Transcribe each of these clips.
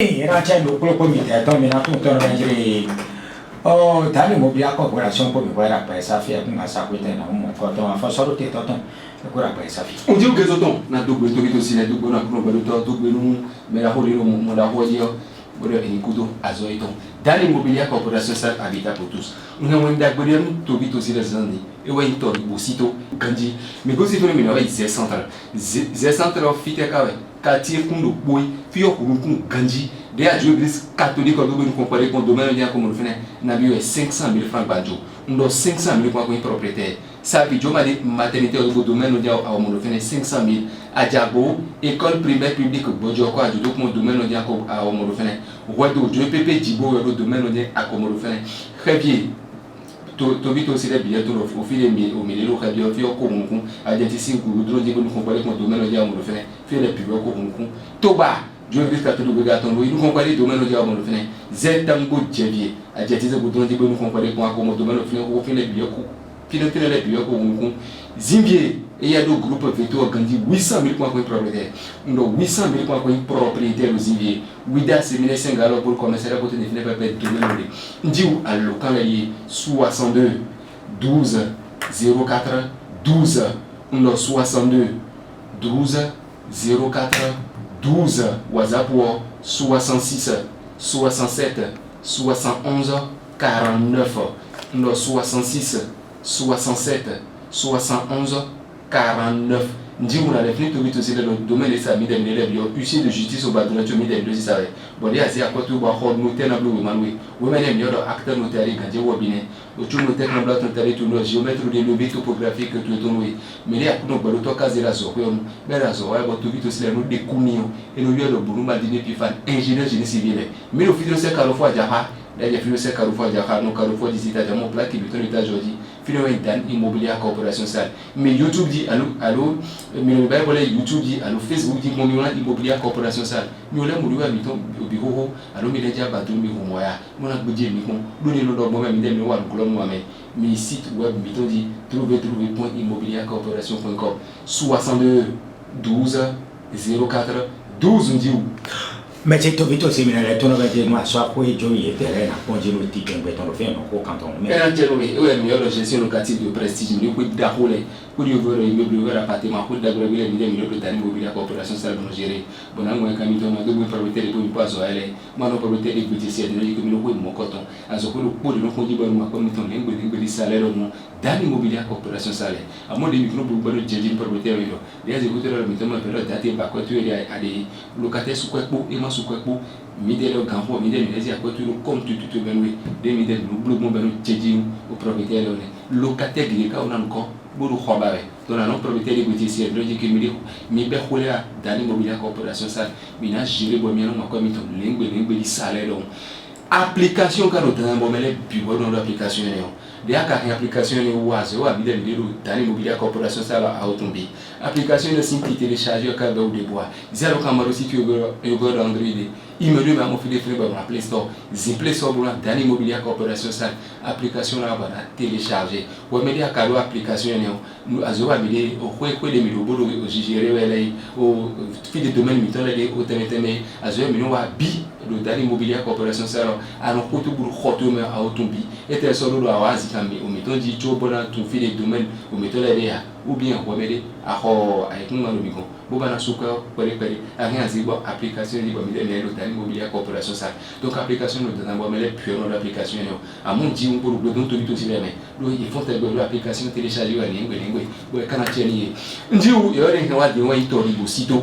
Era c'è un quello poi mi detto mi nato un tono di oh tani mo bia corporation poi mi guarda per sa fia con sa quita na mo ko to fa solo te to guarda per sa fia on dit que zoton na double to kito sile double na kuno balo to double nu me la holi mo la hodio bolo e kudo azoito dans l'immobilier corporation ça habitat pour tous on a wenda bolo to kito sile zandi e wa into bosito kanji me go si to mi no va ici central ofite kawe quartier kundo boy fio kun kanji de a l'église catholique on doit comparer con domaine bien comme on fait na bio 500 000 francs par jour on doit 500 000 pour un propriétaire ça veut dire que maternité au domaine on dit à on fait 500 000 à Diabo école primaire publique bojo quoi du donc mon domaine on dit à on fait wado du pp Dibo au domaine on dit à comme on fait très bien to vito aussi les billets au fil au milieu au rabia au fil au concours à identifier que nous devons comparer con domaine on dit à on fait faire les publics au concours toba Dieu veut que tout le gaton nous comparer domaine au diable le fait zetango djevie a jetize boudon di nous comparer pour comme domaine au fin les billets piloter les billets au zimbie et il y a deux groupes veto organisé 800 000 points pour propriétaire nous 800 000 points pour propriétaire aux zimbie wida séminaire singalo pour commencer à côté définir pas domaine ndi à local est 62 12 04 12 nous 62 12 04 12 WhatsApp 66 67 71 49 no 66 67 71 49 ndi muna defini to bito sile le domaine de sa midem ne lebio huissier de justice au badona to midem de ça bon dia asi akoto ba hod notaire na blo manwe wo menem yodo acteur notaire ganje wo bine o tu notaire na blo notaire to no géomètre de levée topographique to to no mais ya kuno balo to kazela zo ko mera zo wa to bito sile no de kunio et no yodo buruma dine pifan ingénieur génie civil mais au fil de ce carrefour jaha là il fait ce carrefour jaha no carrefour d'ici à mon plaque qui biton état aujourd'hui fino dan immobilier corporation sale mais YouTube dit allô mais le bail voilà YouTube dit allô Facebook dit mon immobilier corporation sale mais là mon biton au bureau allô mais déjà ba mi ho moya mon ak budget mi kon donner no do mo mi dem wa ko mo mais mi site web biton dit trouver.immobiliercorporation.com 62 12 04 12 dit mais c'est to vito séminaire to no va dire moi soit quoi joie terrain na ponji no ticket beton le fait no ko canton mais elle tient oui ouais mais la gestion locative de prestige mais ko da hole ko di voir immeuble voir appartement ko da gravir les milliers de tani immobilier corporation ça no gérer bon an mo kan to no do propriétaire de pas zo elle moi no propriétaire de petit c'est de ko mi no ko mo coton azo ko ko de no ko di ba mo ko mi ton ngbe salaire no dan immobilier corporation ça a mo de micro bu ba no jeji propriétaire yo les exécuteurs mi to ma période date ba ko tu a des locataires sous quoi et ma sous quoi midelo gampo midelo les akotu comme tu benwe de midelo blog mo benu jeji au propriétaire locataire de ka onan ko buru khobawe to na non propriétaire de petit c'est logique mi be khola dans l'immobilier corporation ça mi na gérer bo mi no ko mi to lengbe li salaire donc application ka no tan bo mele bureau dans l'application de aka application ni wazo wa midelo dans l'immobilier corporation ça la autombi application de simple télécharger ka be ou de bois zéro camaro si tu veux Android immédiat mais mon fil frère dans la Play Store Play Store pour dans l'immobilier corporation ça application là va télécharger ou mais dia cadeau application nous azoa bidé au quoi de milo bodo au gérer wele au fil de domaine miton les au témétémé azoa mino wa bi le dans l'immobilier corporation ça alors ko to buru khoto mais à autombi et tel solo do awazi kambi au miton di cho bona to fil de domaine au miton les ou bien ou mais à ho avec nous no bigo bo bana suka pare rien zibo application libo mi le dans l'immobilier corporation ça donc application nous dans bo mais puis on l'application à mon dit on pour le don to bito si mais do il faut ter l'application télécharger en lingwe bo kana tieni ndi u yo re wa di wa itori bo sito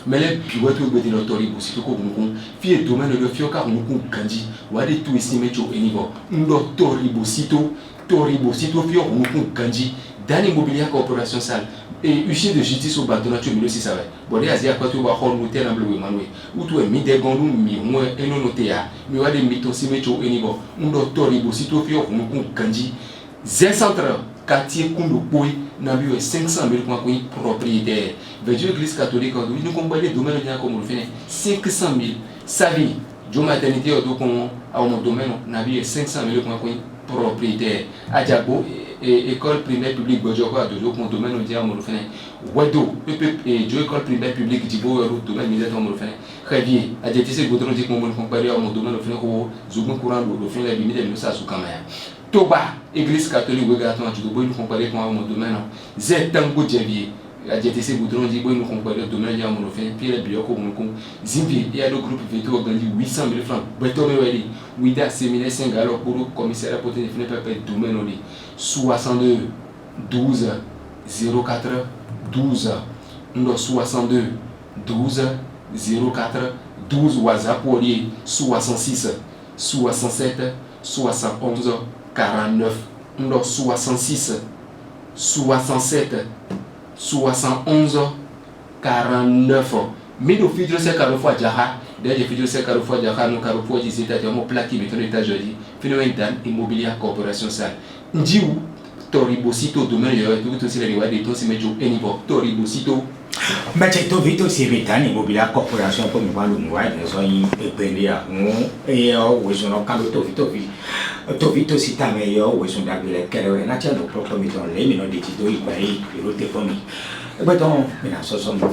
mais puis wa to be de l'autori bo sito ko bon fi domaine de fioka on ko kanji wa de tout ici mecho enivo ndo tori bo sito fio on ko kanji dans l'immobilier corporation sale et huissier de justice au bateau nature milieu si ça va bon les asiatiques quoi tu vas voir noter dans le manuel ou tu es mis des gondou mi moi et non noter mi wa de mito si mecho enivo un docteur ibo si to fio on kanji z centre quartier kundu boy na bio 500 000 pour un propriétaire veut église catholique nous combattre domaine bien comme le fait 500 000 sa vie jo maternité au donc à mon domaine na bio 500 000 pour un propriétaire à Diabo et école primaire publique Bojoko à Dojo mon domaine on dit à mon fait wado et école primaire publique Dibo domaine militaire mon fait Crévier, a JTC Goudron dit qu'on va comparer à mon domaine, au final, au Zoubon courant, au final, la limite de ça sous Kamaya. Toba, Église catholique, vous regardez, tu dois nous comparer à mon domaine. Zétango Javier, a JTC Goudron dit qu'on nous comparer au domaine, il y a mon offre, puis les biens comme nous. Zimbi, il y a le groupe Veto organisé 800 000 francs. Beto Meweli, Ouida, séminaire 5 alors pour le commissaire à porter défini par le domaine, 62 12 04 12 62 12 04 12 WhatsApp 66 67 71 49 66 67 71 49 mais le fil de ce carrefour Jaha d'ailleurs fil de ce carrefour Jaha nous carrefour des États-Unis plaqué béton États-Unis phénomène Dan Immobilier Corporation Sale Ndiou Toribosito domaine tout aussi les rewards de tout ces médias et niveau Toribosito mais c'est tout vite aussi Dan Immobilier Corporation pour nous voir le noir des zones épendéa et où ils ont quand tout vite aussi ta meilleure où ils sont d'abord qu'elle n'a pas de propre méthode les minutes de titre il va y roter pour nous. Beton, mais ça sommes bon.